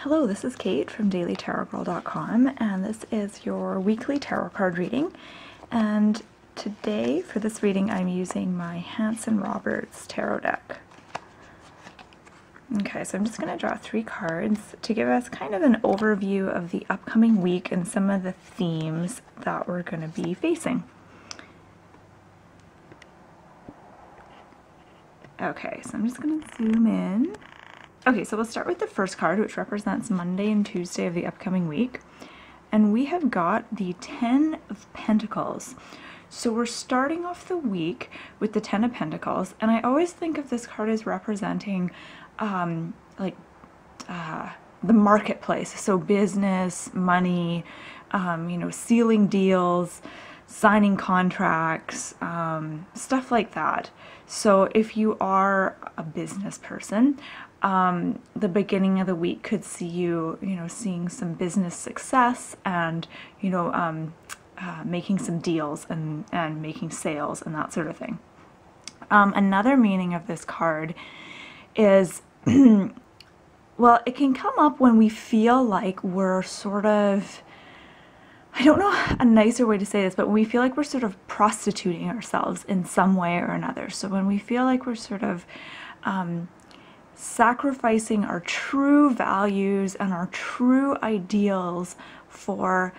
Hello, this is Kate from dailytarotgirl.com, and this is your weekly tarot card reading. And today, for this reading, I'm using my Hanson-Roberts Tarot deck. Okay, so I'm just going to draw 3 cards to give us kind of an overview of the upcoming week and some of the themes that we're going to be facing. Okay, so I'm just going to zoom in. Okay, so we'll start with the first card, which represents Monday and Tuesday of the upcoming week. And we have got the 10 of Pentacles. So we're starting off the week with the 10 of Pentacles. And I always think of this card as representing the marketplace. So business, money, sealing deals, signing contracts, stuff like that. So if you are a business person, the beginning of the week could see you, seeing some business success and, making some deals and making sales and that sort of thing. Another meaning of this card is, well, it can come up when we feel like we're sort of, I don't know a nicer way to say this, but when we feel like we're sort of prostituting ourselves in some way or another. So when we feel like we're sort of sacrificing our true values and our true ideals for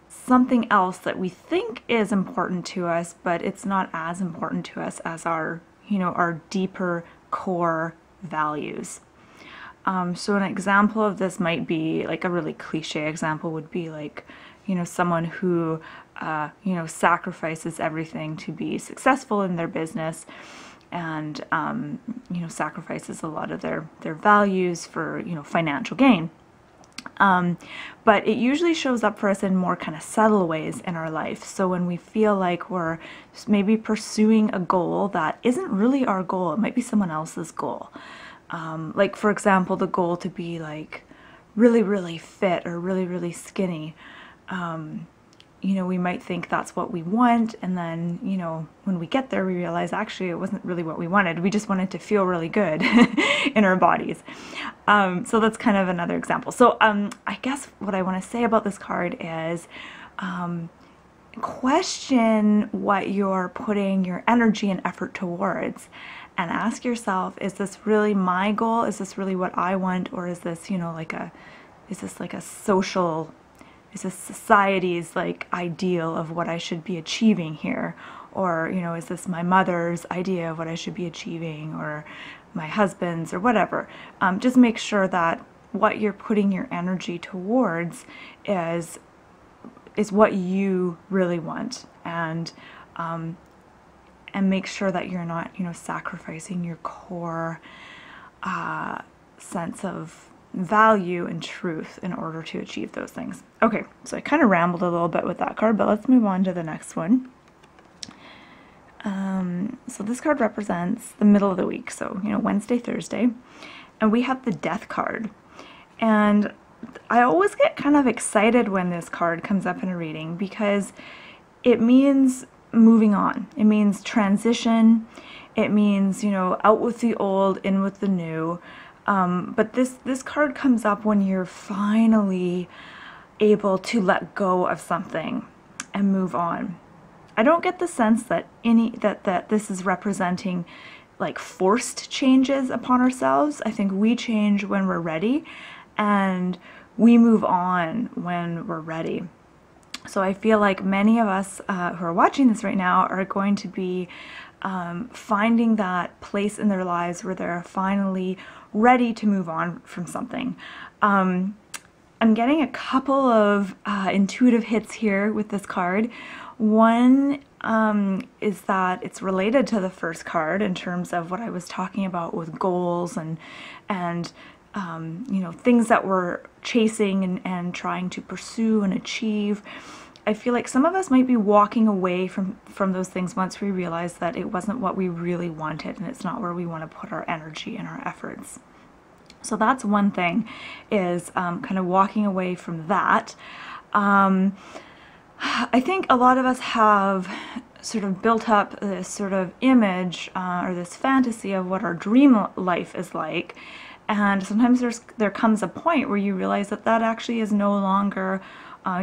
something else that we think is important to us, but it's not as important to us as our, our deeper core values. So an example of this might be, like a really cliche example would be like, someone who, sacrifices everything to be successful in their business and, sacrifices a lot of their values for, financial gain. But it usually shows up for us in more kind of subtle ways in our life. So when we feel like we're maybe pursuing a goal that isn't really our goal, it might be someone else's goal. Like, for example, the goal to be like really, really fit or really, really skinny. We might think that's what we want, and then, when we get there, we realize actually it wasn't really what we wanted. We just wanted to feel really good in our bodies. So that's kind of another example. So I guess what I want to say about this card is question what you're putting your energy and effort towards, and ask yourself, is this really my goal? Is this really what I want? Or is this, is this like a social, is this society's like ideal of what I should be achieving here? Or, is this my mother's idea of what I should be achieving, or my husband's, or whatever? Just make sure that what you're putting your energy towards is what you really want, and make sure that you're not, sacrificing your core sense of value and truth in order to achieve those things. Okay, so I kind of rambled a little bit with that card, but let's move on to the next one. So this card represents the middle of the week, so Wednesday, Thursday, and we have the Death card. And I always get kind of excited when this card comes up in a reading, because it means moving on. It means transition. It means, out with the old, in with the new. But this card comes up when you're finally able to let go of something and move on. I don't get the sense that that this is representing like forced changes upon ourselves. I think we change when we're ready, and we move on when we're ready. So I feel like many of us who are watching this right now are going to be finding that place in their lives where they're finally ready to move on from something. I'm getting a couple of intuitive hits here with this card. One is that it's related to the first card in terms of what I was talking about with goals and things that we're chasing and trying to pursue and achieve. I feel like some of us might be walking away from those things once we realize that it wasn't what we really wanted, and it's not where we want to put our energy and our efforts. So that's one thing, is kind of walking away from that. I think a lot of us have sort of built up this sort of image or this fantasy of what our dream life is like, And sometimes there comes a point where you realize that that actually is no longer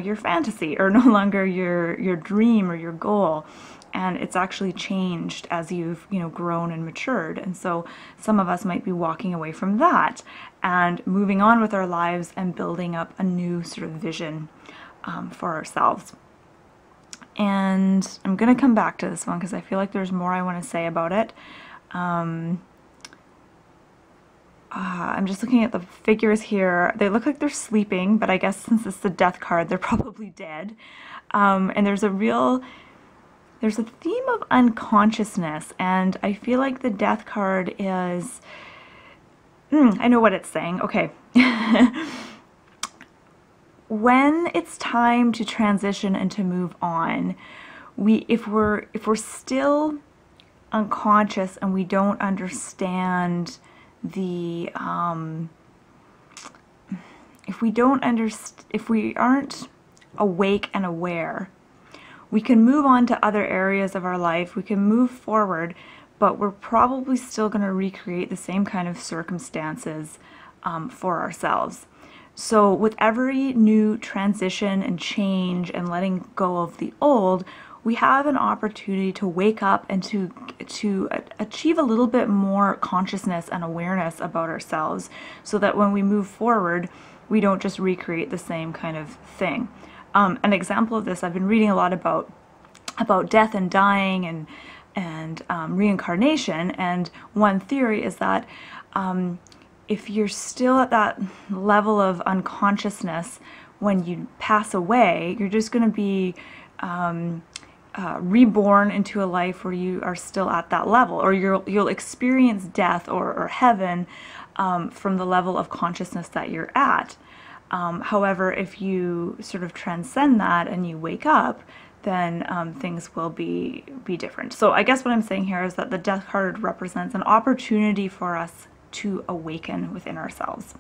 your fantasy, or no longer your dream or your goal, and it's actually changed as you've grown and matured. And so some of us might be walking away from that and moving on with our lives and building up a new sort of vision for ourselves. And I'm going to come back to this one because I feel like there's more I want to say about it. I'm just looking at the figures here. They look like they're sleeping, but I guess since it's the death card, they're probably dead. And there's a theme of unconsciousness, and I feel like the death card is, I know what it's saying. Okay. When it's time to transition and to move on, if we're still unconscious and we don't understand the if we aren't awake and aware, we can move on to other areas of our life, we can move forward, but we're probably still going to recreate the same kind of circumstances for ourselves. So with every new transition and change and letting go of the old, we have an opportunity to wake up and to achieve a little bit more consciousness and awareness about ourselves, so that when we move forward, we don't just recreate the same kind of thing. An example of this, I've been reading a lot about death and dying and reincarnation, and one theory is that if you're still at that level of unconsciousness when you pass away, you're just going to be reborn into a life where you are still at that level, or you'll experience death or heaven from the level of consciousness that you're at. However, if you sort of transcend that and you wake up, then things will be different. So I guess what I'm saying here is that the death card represents an opportunity for us to awaken within ourselves.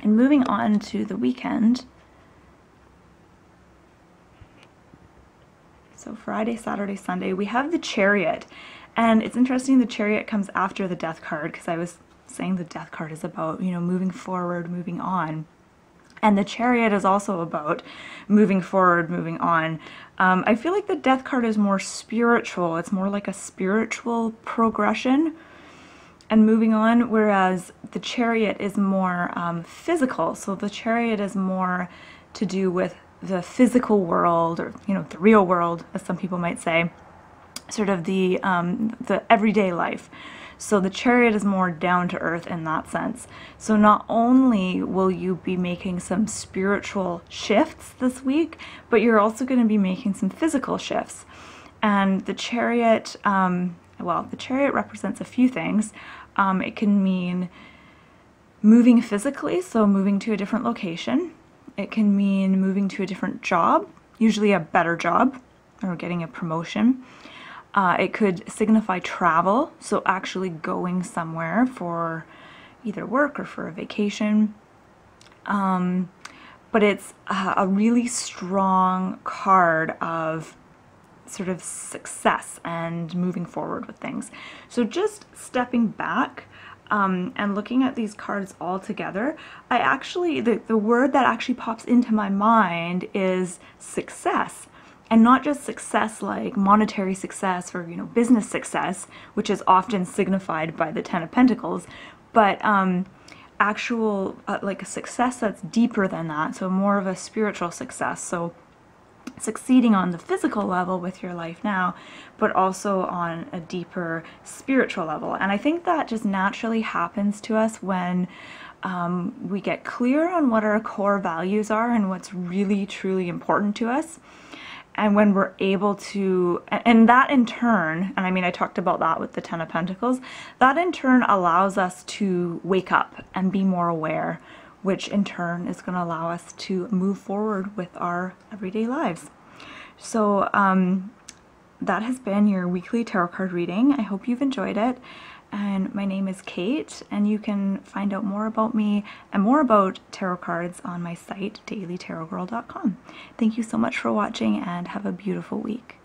And moving on to the weekend, so Friday, Saturday, Sunday, we have the Chariot. And it's interesting, the Chariot comes after the death card, because I was saying the death card is about, moving forward, moving on. And the Chariot is also about moving forward, moving on. I feel like the death card is more spiritual. It's more like a spiritual progression and moving on, whereas the Chariot is more physical. So the Chariot is more to do with the physical world, or the real world, as some people might say, sort of the everyday life. So the Chariot is more down to earth in that sense. So not only will you be making some spiritual shifts this week, but you're also going to be making some physical shifts. And the Chariot, well, the Chariot represents a few things. It can mean moving physically, so moving to a different location. It can mean moving to a different job, usually a better job, or getting a promotion. It could signify travel, so actually going somewhere for either work or for a vacation. But it's a really strong card of sort of success and moving forward with things. So just stepping back and looking at these cards all together, I actually, the word that actually pops into my mind is success. And not just success like monetary success or, business success, which is often signified by the Ten of Pentacles, but actual, like a success that's deeper than that, so more of a spiritual success. So succeeding on the physical level with your life now, but also on a deeper spiritual level. And I think that just naturally happens to us when we get clear on what our core values are and what's really, truly important to us. And when we're able to, and that in turn, and I mean, I talked about that with the Ten of Pentacles, that in turn allows us to wake up and be more aware, which in turn is going to allow us to move forward with our everyday lives. So that has been your weekly tarot card reading. I hope you've enjoyed it. And my name is Kate, and you can find out more about me and more about tarot cards on my site, dailytarotgirl.com. Thank you so much for watching, and have a beautiful week.